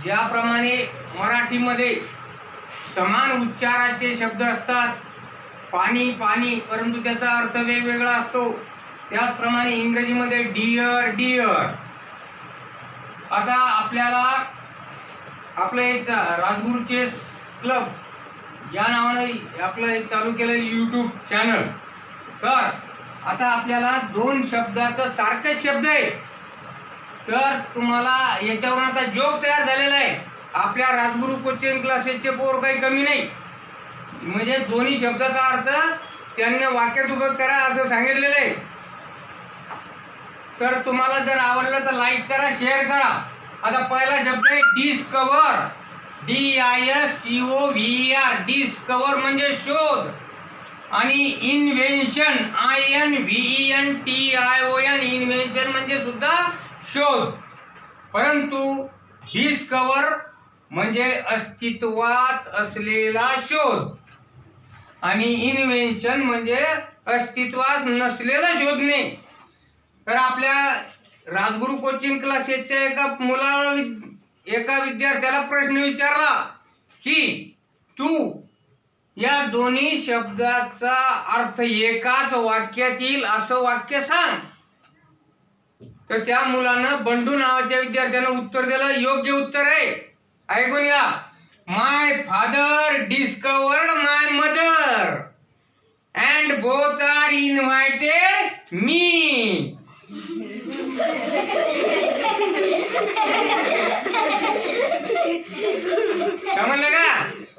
ज्याप्रमाणे मराठीमध्ये समान उच्चाराचे शब्द असतात, पाणी पाणी, परंतु त्याचा अर्थ वेगवेगळा असतो, त्याचप्रमाणे इंग्रजीमध्ये डिअर डिअर. आता आपल्याला आपलं एक राजगुरू चेस क्लब या नावाने आपलं एक चालू केलेलं यूट्यूब चॅनल. तर आता आपल्याला दोन शब्दाचं सारखेच शब्द आहे, तर तुम्हाला याच्यावरून आता जोक तयार झालेला आहे. आपल्या राजगुरू कोचिंग क्लासेसचे पोर काही कमी नाही, म्हणजे दोन्ही शब्दाचा अर्थ त्यांना वाक्यात उभं करा असं सांगितलेलं आहे. तर तुम्हाला जर आवडलं तर लाईक करा, शेअर करा. आता पहिला शब्द आहे डिस्कवर, DISCOVER. डिस्कवर म्हणजे शोध, आणि इन्व्हेन्शन INVENTION. इन्व्हेन्शन म्हणजे सुद्धा शोध, परंतु डिस्कवर म्हणजे अस्तित्वात असलेला शोध, आणि इन्व्हेन्शन म्हणजे अस्तित्वात नसलेला शोधणे. तर आपल्या राजगुरू कोचिंग क्लासेसच्या एका विद्यार्थ्याला प्रश्न विचारला की तू या दोन्ही शब्दाचा अर्थ एकाच वाक्यात येईल असं वाक्य सांग. तर त्या मुलानं बंडू नावाच्या विद्यार्थ्यानं उत्तर दिलं. योग्य उत्तर आहे, ऐकून घ्या. My father discovered my mother and both are invited me. समजलं का?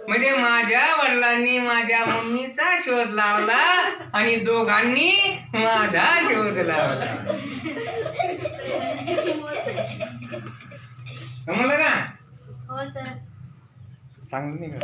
म्हणजे माझ्या वडिलांनी माझ्या मम्मीचा शोध लावला आणि दोघांनी माझा शोध लावला. समजलं का? हो सर. चांगलं नाही का?